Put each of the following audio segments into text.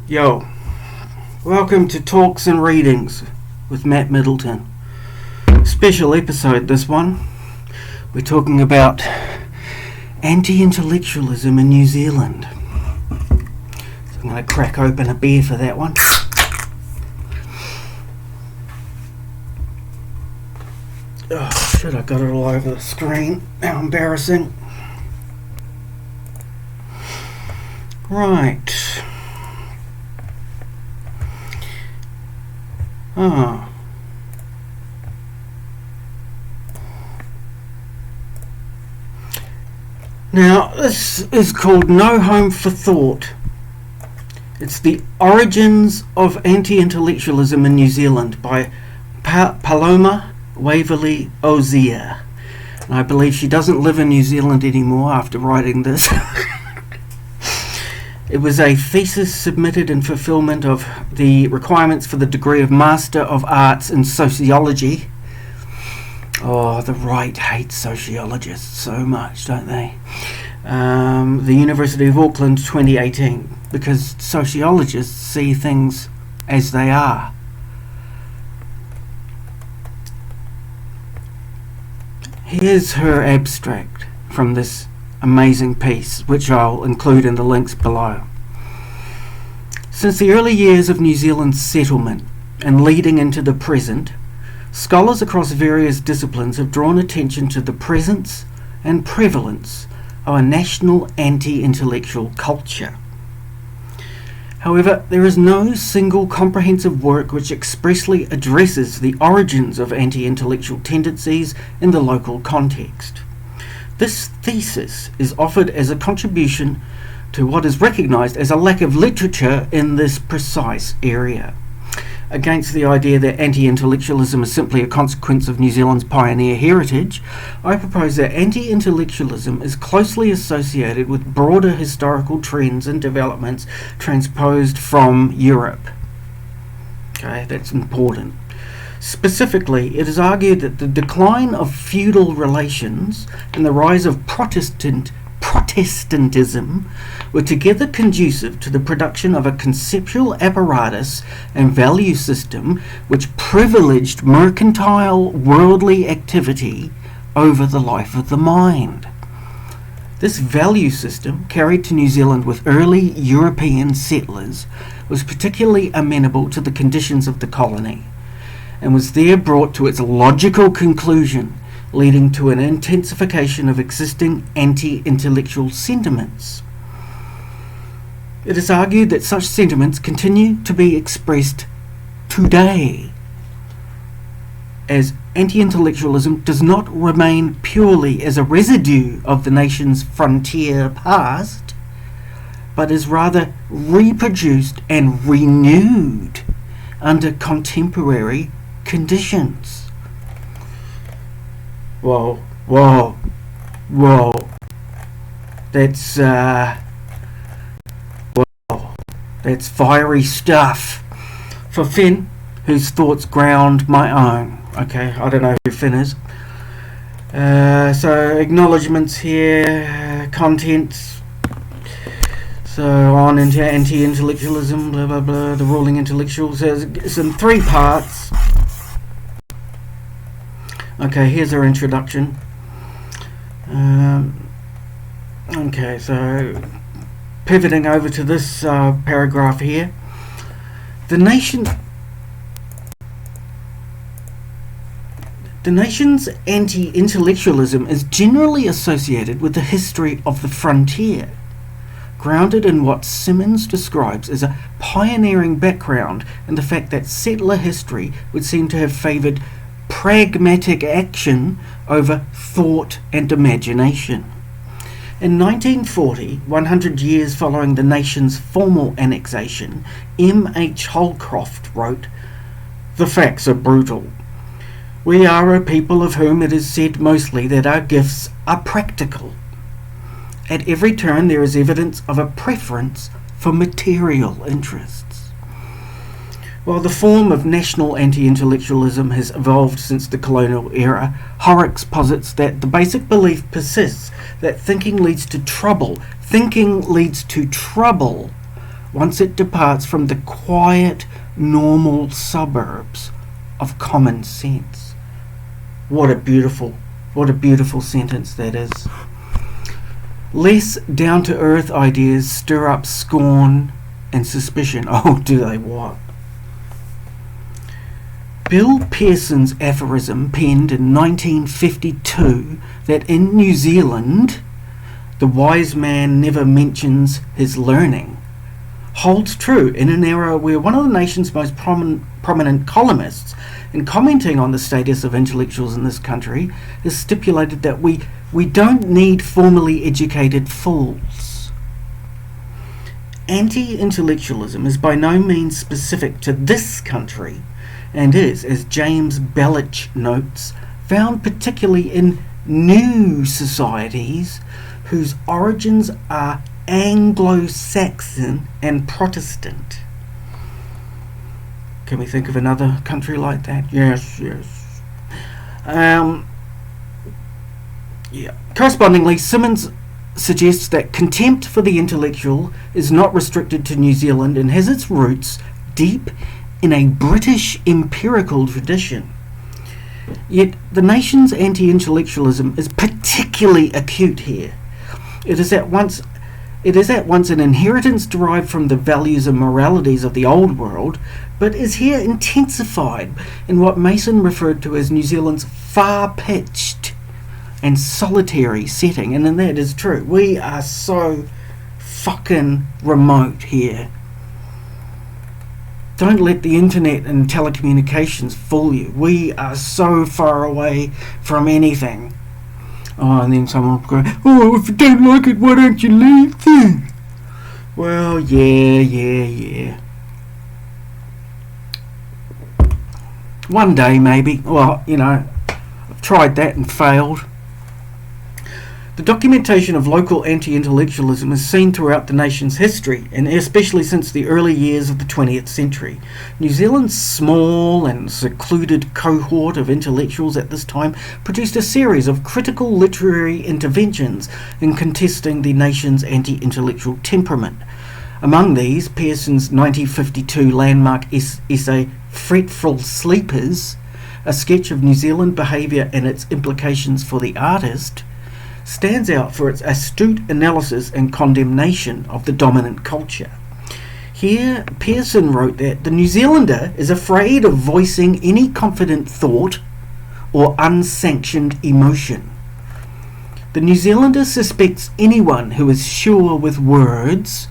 Yo, welcome to Talks and Readings with Matt Middleton. Special episode this one. We're talking about anti-intellectualism in New Zealand. So I'm going to crack open a beer for that one. Oh shit, I got it all over the screen. How embarrassing. Right. Oh. Now, this is called No Home for Thought. It's the origins of anti-intellectualism in New Zealand by Paloma Waverley Ozia. And I believe she doesn't live in New Zealand anymore after writing this. It was a thesis submitted in fulfillment of the requirements for the degree of Master of Arts in Sociology. Oh, the right hates sociologists so much, don't they? The University of Auckland 2018, because sociologists see things as they are. Here's her abstract from this amazing piece, which I'll include in the links below. Since the early years of New Zealand's settlement and leading into the present, scholars across various disciplines have drawn attention to the presence and prevalence of a national anti-intellectual culture. However, there is no single comprehensive work which expressly addresses the origins of anti-intellectual tendencies in the local context. This thesis is offered as a contribution to what is recognised as a lack of literature in this precise area. Against the idea that anti-intellectualism is simply a consequence of New Zealand's pioneer heritage, I propose that anti-intellectualism is closely associated with broader historical trends and developments transposed from Europe. Okay, that's important. Specifically, it is argued that the decline of feudal relations and the rise of Protestantism were together conducive to the production of a conceptual apparatus and value system which privileged mercantile, worldly activity over the life of the mind. This value system, carried to New Zealand with early European settlers, was particularly amenable to the conditions of the colony, and was there brought to its logical conclusion, leading to an intensification of existing anti-intellectual sentiments. It is argued that such sentiments continue to be expressed today, as anti-intellectualism does not remain purely as a residue of the nation's frontier past, but is rather reproduced and renewed under contemporary conditions. Whoa. That's fiery stuff. For Finn, whose thoughts ground my own. Okay, I don't know who Finn is. So acknowledgements here, contents. So on into anti-intellectualism, blah blah blah, the ruling intellectuals. It's in 3 parts. Okay, here's our introduction. Okay, so pivoting over to this paragraph here. The nation's anti-intellectualism is generally associated with the history of the frontier, grounded in what Simmons describes as a pioneering background and the fact that settler history would seem to have favoured pragmatic action over thought and imagination. In 1940, 100 years following the nation's formal annexation, M.H. Holcroft wrote, "The facts are brutal. We are a people of whom it is said mostly that our gifts are practical. At every turn there is evidence of a preference for material interests. While the form of national anti-intellectualism has evolved since the colonial era, Horrocks posits that the basic belief persists that thinking leads to trouble once it departs from the quiet, normal suburbs of common sense. What a beautiful sentence that is. Less down-to-earth ideas stir up scorn and suspicion. Oh, do they what? Bill Pearson's aphorism, penned in 1952, that in New Zealand the wise man never mentions his learning, holds true in an era where one of the nation's most prominent columnists, in commenting on the status of intellectuals in this country, has stipulated that we don't need formally educated fools. Anti-intellectualism is by no means specific to this country, and is, as James Belich notes, found particularly in new societies whose origins are Anglo-Saxon and Protestant. Can we think of another country like that? Yes. Correspondingly, Simmons suggests that contempt for the intellectual is not restricted to New Zealand and has its roots deep in a British empirical tradition. Yet the nation's anti-intellectualism is particularly acute here. It is at once an inheritance derived from the values and moralities of the old world, but is here intensified in what Mason referred to as New Zealand's far-pitched and solitary setting. And that is true. We are so fucking remote here. Don't let the internet and telecommunications fool you. We are so far away from anything. Oh, and then someone will go, oh, if you don't like it, why don't you leave then? Well, yeah. One day, maybe. Well, I've tried that and failed. The documentation of local anti-intellectualism is seen throughout the nation's history, and especially since the early years of the 20th century. New Zealand's small and secluded cohort of intellectuals at this time produced a series of critical literary interventions in contesting the nation's anti-intellectual temperament. Among these, Pearson's 1952 landmark essay Fretful Sleepers, a sketch of New Zealand behaviour and its implications for the artist, stands out for its astute analysis and condemnation of the dominant culture. Here, Pearson wrote that the New Zealander is afraid of voicing any confident thought or unsanctioned emotion. The New Zealander suspects anyone who is sure with words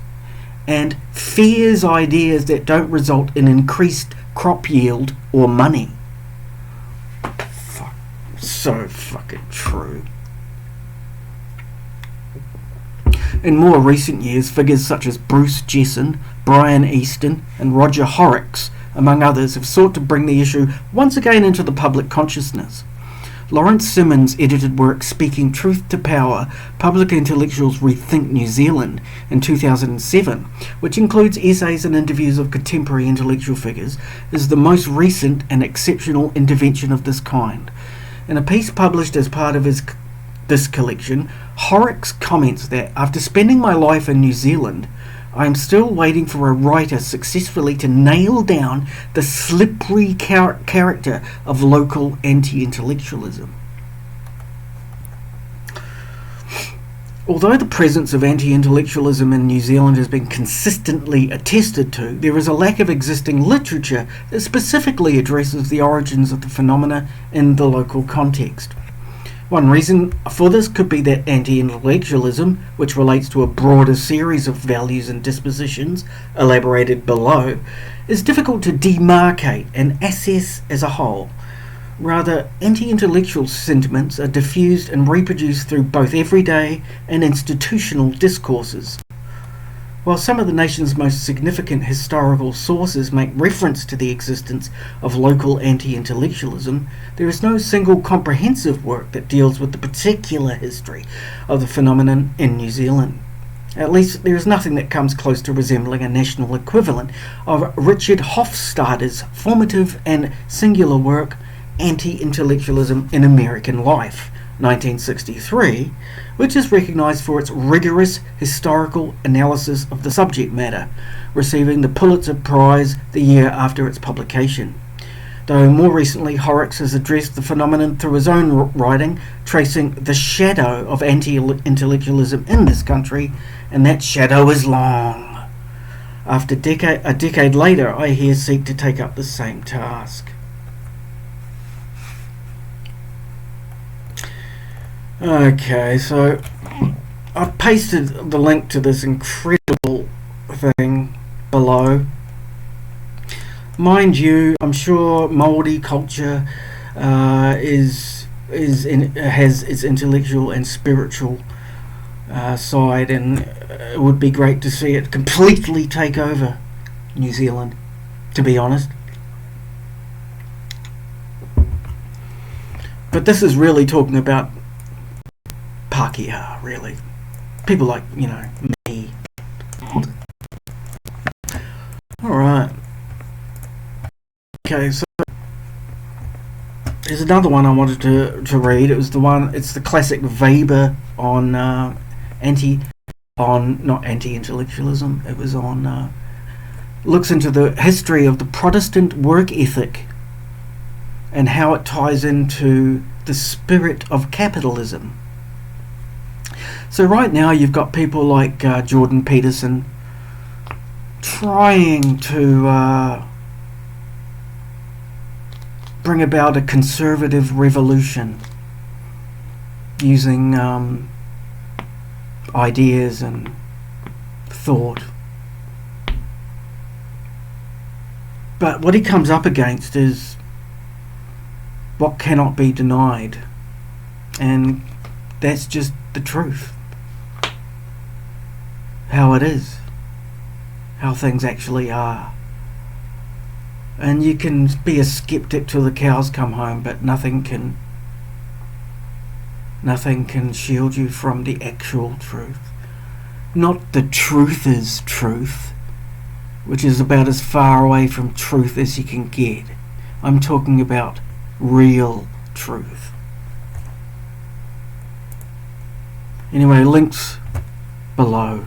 and fears ideas that don't result in increased crop yield or money. So fucking true. In more recent years, figures such as Bruce Jesson, Brian Easton, and Roger Horrocks, among others, have sought to bring the issue once again into the public consciousness. Lawrence Simmons' edited work Speaking Truth to Power, Public Intellectuals Rethink New Zealand in 2007, which includes essays and interviews of contemporary intellectual figures, is the most recent and exceptional intervention of this kind. In a piece published as part of this collection, Horrocks comments that after spending my life in New Zealand, I am still waiting for a writer successfully to nail down the slippery character of local anti-intellectualism. Although the presence of anti-intellectualism in New Zealand has been consistently attested to, there is a lack of existing literature that specifically addresses the origins of the phenomena in the local context. One reason for this could be that anti-intellectualism, which relates to a broader series of values and dispositions elaborated below, is difficult to demarcate and assess as a whole. Rather, anti-intellectual sentiments are diffused and reproduced through both everyday and institutional discourses. While some of the nation's most significant historical sources make reference to the existence of local anti-intellectualism, there is no single comprehensive work that deals with the particular history of the phenomenon in New Zealand. At least there is nothing that comes close to resembling a national equivalent of Richard Hofstadter's formative and singular work, Anti-Intellectualism in American Life, 1963, which is recognised for its rigorous historical analysis of the subject matter, receiving the Pulitzer Prize the year after its publication. Though more recently Horrocks has addressed the phenomenon through his own writing, tracing the shadow of anti-intellectualism in this country, and that shadow is long. After a decade later, I here seek to take up the same task. Okay, so I've pasted the link to this incredible thing below. Mind you, I'm sure Māori culture has its intellectual and spiritual side, and it would be great to see it completely take over New Zealand, to be honest. But this is really talking about Pākehā, really. People like, me. Alright. Okay, so there's another one I wanted to read. It's the classic Weber on not anti-intellectualism. It was on looks into the history of the Protestant work ethic and how it ties into the spirit of capitalism. So right now you've got people like Jordan Peterson trying to bring about a conservative revolution using ideas and thought. But what he comes up against is what cannot be denied, and that's just the truth. How it is. How things actually are. And you can be a skeptic till the cows come home, but nothing can shield you from the actual truth. Not the truth is truth, which is about as far away from truth as you can get. I'm talking about real truth. Anyway, links below.